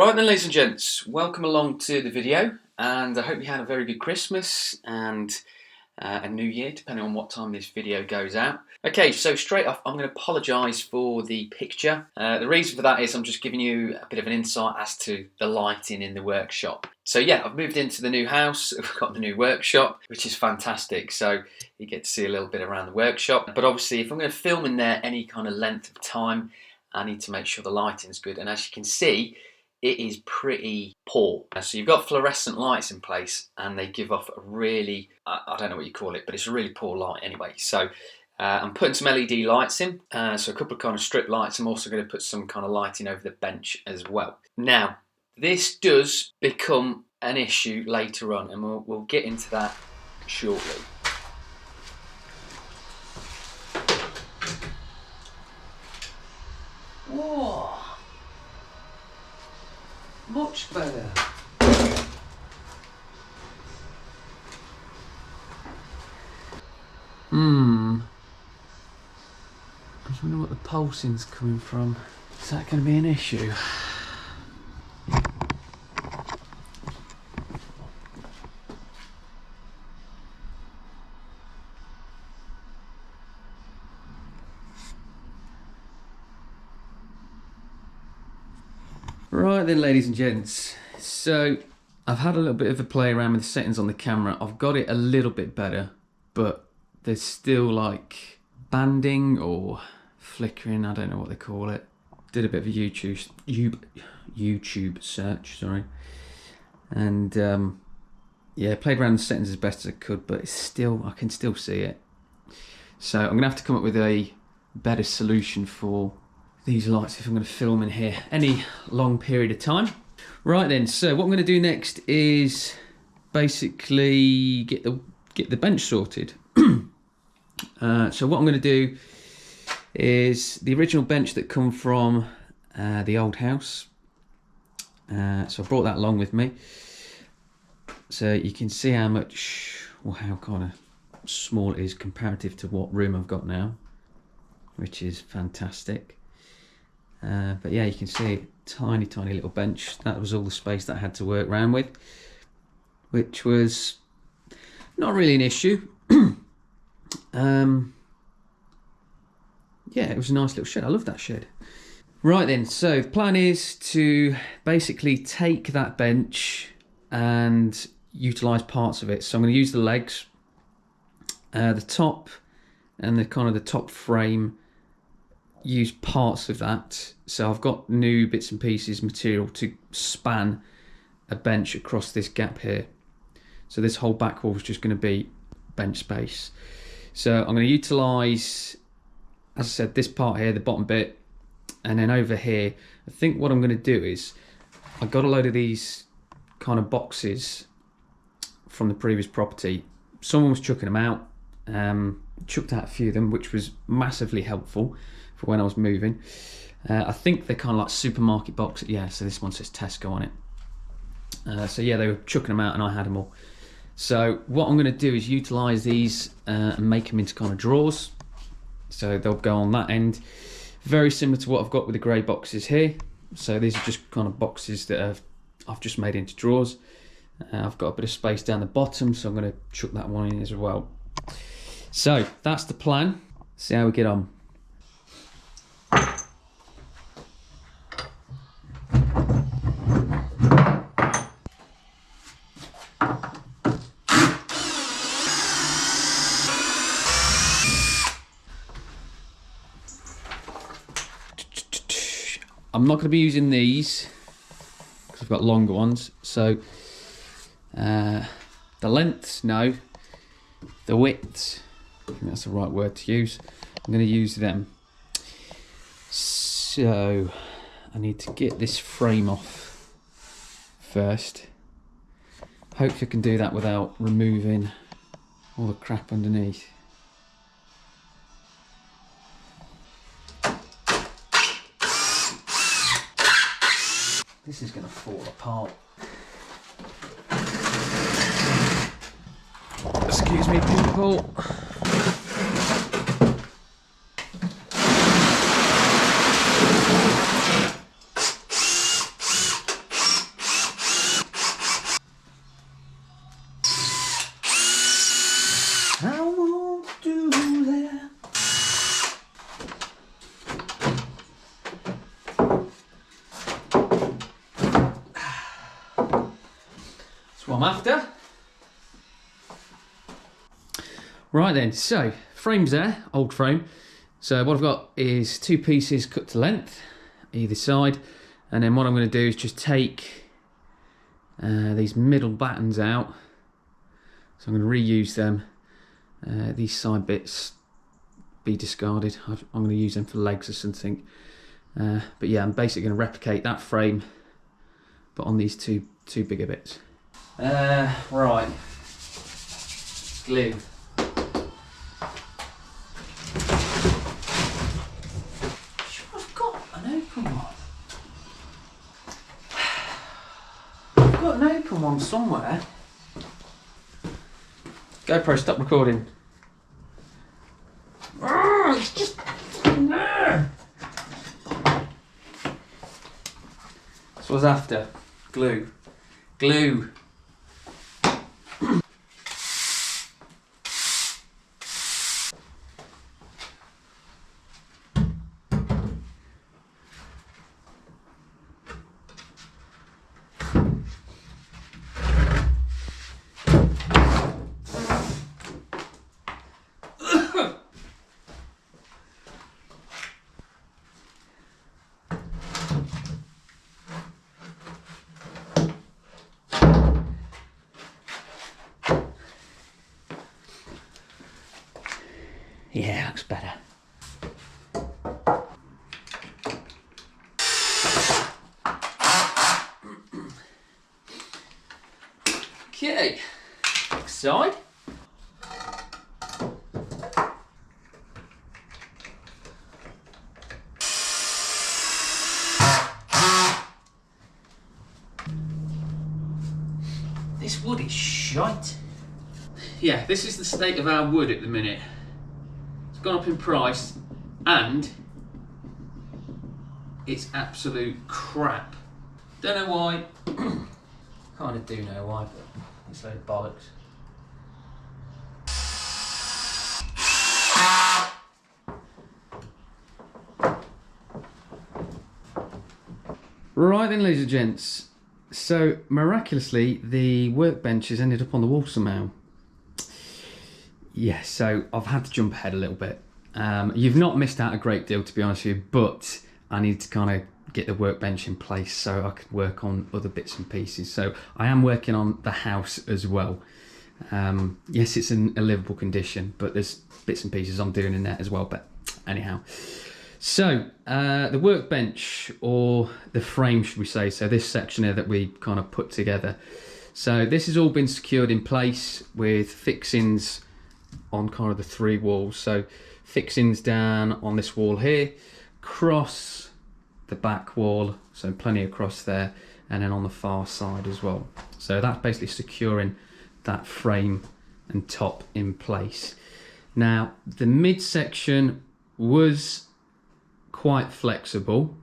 Right then, ladies and gents, welcome along to the video, and I hope you had a very good Christmas and a New Year, depending on what time this video goes out. Okay, so straight off, I'm going to apologise for the picture. The reason for that is I'm just giving you a bit of an insight as to the lighting in the workshop. So yeah, I've moved into the new house, we've got the new workshop, which is fantastic. So you get to see a little bit around the workshop. But obviously, if I'm going to film in there any kind of length of time, I need to make sure the lighting's good. And as you can see, it is pretty poor. So you've got fluorescent lights in place and they give off a really, I don't know what you call it, but it's a really poor light anyway. So I'm putting some LED lights in, so a couple of kind of strip lights. I'm also going to put some kind of lighting over the bench as well. Now, this does become an issue later on, and we'll get into that shortly. Whoa! Much better. I just wonder what the pulsing's coming from. Is that going to be an issue? Right then, ladies and gents, so I've had a little bit of a play around with the settings on the camera. I've got it a little bit better, but there's still like banding or flickering, I don't know what they call it. Did a bit of a YouTube search, sorry, and yeah, played around the settings as best as I could, but it's still, I can still see it. So I'm gonna have to come up with a better solution for these lights if I'm going to film in here any long period of time. Right then, so what I'm going to do next is basically get the bench sorted. So what I'm going to do is the original bench that come from the old house. So I brought that along with me, so you can see how much, or how kind of small it is comparative to what room I've got now, which is fantastic. But yeah, you can see tiny little bench. That was all the space that I had to work around with, which was not really an issue. Yeah, it was a nice little shed. I love that shed. Right then, so the plan is to basically take that bench and utilise parts of it. So I'm going to use the legs, the top, and the kind of the top frame. Use parts of that, so I've got new bits and pieces material to span a bench across this gap here. So this whole back wall is just going to be bench space. So I'm going to utilise, as I said, this part here, the bottom bit, and then over here, I think what I'm going to do is, I got a load of these kind of boxes from the previous property. Someone was chucking them out, chucked out a few of them, which was massively helpful for when I was moving. I think they're kind of like supermarket boxes. Yeah, so this one says Tesco on it. So yeah, they were chucking them out and I had them all. So what I'm going to do is utilise these and make them into kind of drawers. So they'll go on that end. Very similar to what I've got with the grey boxes here. So these are just kind of boxes that I've just made into drawers. I've got a bit of space down the bottom, so I'm going to chuck that one in as well. So that's the plan. See how we get on. I'm not going to be using these because I've got longer ones. So the lengths, no. The widths, I think that's the right word to use. I'm going to use them. So I need to get this frame off first. Hopefully I can do that without removing all the crap underneath. This is going to fall apart. Excuse me, people. I'm after. Right then, so frame's there, old frame. So what I've got is 2 pieces cut to length, either side. And then what I'm going to do is just take these middle battens out. So I'm going to reuse them. These side bits be discarded. I'm going to use them for legs or something. But yeah, I'm basically going to replicate that frame, but on these two bigger bits. Right. Glue. I've got an open one. I've got an open one somewhere. GoPro, stop recording. Oh, it's just there. That's what I was after. Glue. Glue. Yeah, looks better. Okay, next side. This wood is shite. Yeah, this is the state of our wood at the minute. It's gone up in price and it's absolute crap. Don't know why. Kind of do know why, but it's a load of bollocks. Right then, ladies and gents. So miraculously, the workbench has ended up on the wall somehow. Yeah, so I've had to jump ahead a little bit. You've not missed out a great deal, to be honest with you, but I need to kind of get the workbench in place so I could work on other bits and pieces. So I am working on the house as well. Yes, it's in a livable condition, but there's bits and pieces I'm doing in there as well. But anyhow, so the workbench, or the frame, should we say, so this section here that we kind of put together. So this has all been secured in place with fixings on kind of the 3 walls. So fixings down on this wall here, across the back wall, so plenty across there, and then on the far side as well. So that's basically securing that frame and top in place. Now the midsection was quite flexible,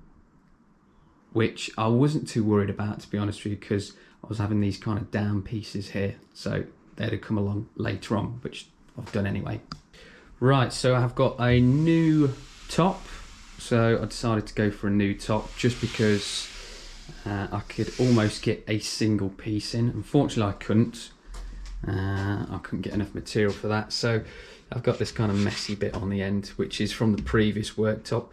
which I wasn't too worried about, to be honest with you, because I was having these kind of down pieces here, so they'd have come along later on, which I've done anyway. Right, so I've got a new top. So I decided to go for a new top just because I could almost get a single piece in. Unfortunately, I couldn't. I couldn't get enough material for that. So I've got this kind of messy bit on the end, which is from the previous worktop.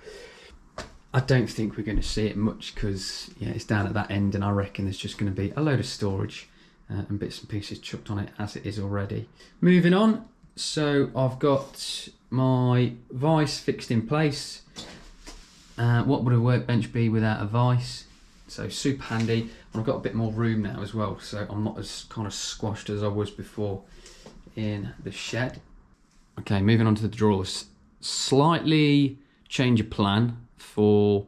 I don't think we're going to see it much because yeah, it's down at that end, and I reckon there's just going to be a load of storage and bits and pieces chucked on it as it is already. Moving on. So I've got my vise fixed in place. What would a workbench be without a vise? So super handy, and I've got a bit more room now as well, so I'm not as kind of squashed as I was before in the shed. Okay, moving on to the drawers. Slightly change of plan for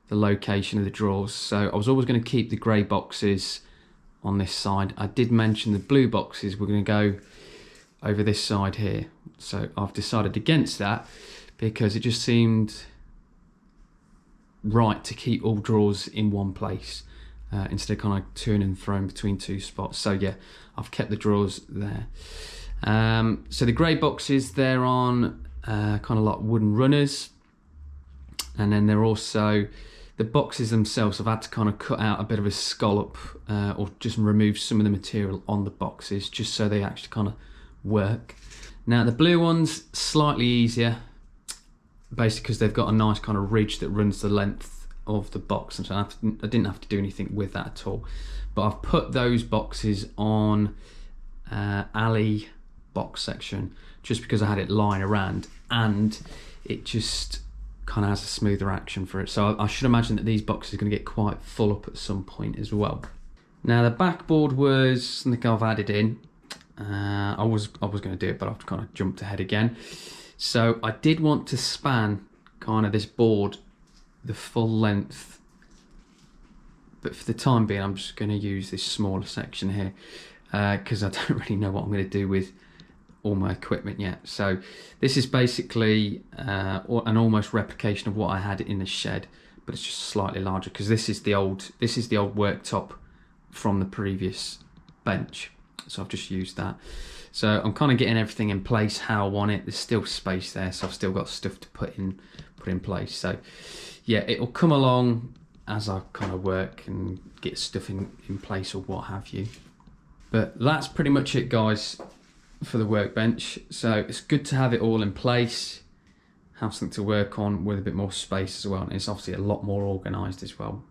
the location of the drawers. So I was always going to keep the grey boxes on this side. I did mention the blue boxes were going to go over this side here. So I've decided against that because it just seemed right to keep all drawers in one place instead of kind of turning and throwing between 2 spots. So yeah, I've kept the drawers there. So the grey boxes, they're on kind of like wooden runners, and then they're also the boxes themselves, I've had to kind of cut out a bit of a scallop or just remove some of the material on the boxes just so they actually kind of work. Now the blue ones, slightly easier, basically because they've got a nice kind of ridge that runs the length of the box, and so I didn't have to do anything with that at all. But I've put those boxes on alley box section just because I had it lying around, and it just kind of has a smoother action for it. So I should imagine that these boxes are going to get quite full up at some point as well. Now the backboard was something I've added in. I was going to do it, but I've kind of jumped ahead again. So I did want to span kind of this board the full length, but for the time being I'm just going to use this smaller section here because I don't really know what I'm going to do with all my equipment yet. So this is basically an almost replication of what I had in the shed, but it's just slightly larger because this is the old worktop from the previous bench. So I've just used that. So I'm kind of getting everything in place how I want it. There's still space there, so I've still got stuff to put in place. So yeah, it'll come along as I kind of work and get stuff in place or what have you. But that's pretty much it, guys, for the workbench. So it's good to have it all in place, have something to work on with a bit more space as well, and it's obviously a lot more organized as well.